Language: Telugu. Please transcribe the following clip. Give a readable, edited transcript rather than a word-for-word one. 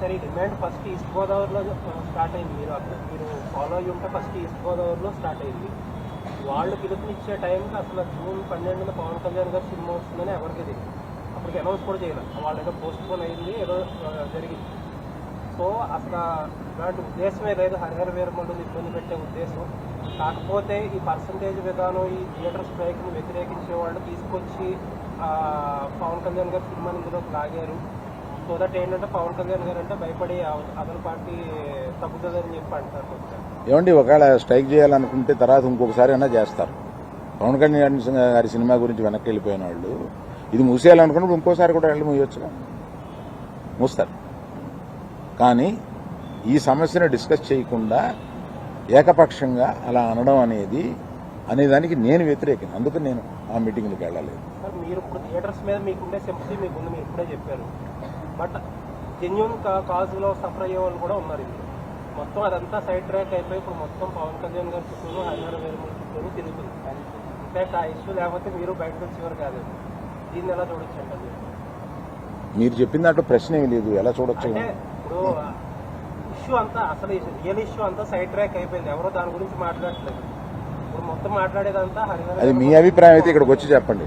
సరే డిమాండ్ ఫస్ట్ ఈస్ట్ గోదావరిలో స్టార్ట్ అయింది. మీరు ఫాలో అయ్యి ఉంటే ఫస్ట్ ఈస్ట్ గోదావరిలో స్టార్ట్ అయింది. వాళ్ళు పిలుపునిచ్చే టైంకి అసలు జూన్ 12న పవన్ కళ్యాణ్ గారు సినిమా వస్తుందని ఎవరికి తెలియదు. అప్పటికి అనౌన్స్ కూడా చేయలేదు. వాళ్ళు ఏదో పోస్ట్ పోన్ అయింది, ఏదో జరిగింది. సో అసలు ఇలాంటి ఉద్దేశమే లేదు హరిహర వీరమల్లుని ఇబ్బంది పెట్టే ఉద్దేశం. కాకపోతే ఈ పర్సంటేజ్ విధానం, ఈ థియేటర్ స్ట్రైక్ని వ్యతిరేకించే వాళ్ళు తీసుకొచ్చి పవన్ కళ్యాణ్ గారు సినిమాని ఇందులోకి లాగారు. సో దట్ ఏంటంటే పవన్ కళ్యాణ్ గారు అంటే భయపడి అదర్ పార్టీ తగ్గుతుందని చెప్పి అంటారు. ఏమండి, ఒకవేళ స్ట్రైక్ చేయాలనుకుంటే తర్వాత ఇంకొకసారి అయినా చేస్తారు. పవన్ కళ్యాణ్ గారి సినిమా గురించి వెనక్కి వెళ్ళిపోయిన వాళ్ళు ఇది మూసేయాలనుకున్నప్పుడు ఇంకోసారి కూడా వెళ్ళి మూయొచ్చుగా, మూస్తారు. కానీ ఈ సమస్యను డిస్కస్ చేయకుండా ఏకపక్షంగా అలా అనడం అనేదానికి నేను వ్యతిరేకం. అందుకని నేను ఆ మీటింగ్కి వెళ్ళలేదు. మీరు ఇప్పుడు థియేటర్స్ మీద మీకుండే సింపతి మీకుంది, మీరు ఇప్పుడే చెప్పారు. బట్ జెన్యూన్ కాజ్లో సఫర్ అయ్యే వాళ్ళు కూడా ఉన్నారు. ఇది మొత్తం అదంతా సైడ్ ట్రాక్ అయిపోయి ఇప్పుడు మొత్తం పవన్ కళ్యాణ్ గారి చుట్టూ హరిహర వీరమల్లు చుట్టూ తిరుగుతుంది. ఇన్ఫాక్ట్ ఆ ఇష్యూ లేకపోతే మీరు బయటకు వచ్చేవారు కాదు. దీన్ని ఎలా చూడొచ్చు అంటే మీరు చెప్పిన దాంట్లో ప్రశ్న ఏమి లేదు, ఎలా చూడొచ్చు. అంటే ఇప్పుడు ఇష్యూ అంతా అసలు రియల్ ఇష్యూ అంతా సైడ్ ట్రాక్ అయిపోయింది. ఎవరో దాని గురించి మాట్లాడట్లేదు. ఇప్పుడు మొత్తం మాట్లాడేదంతా హరిహర. అది మీ అభిప్రాయం అయితే ఇక్కడికి వచ్చి చెప్పండి.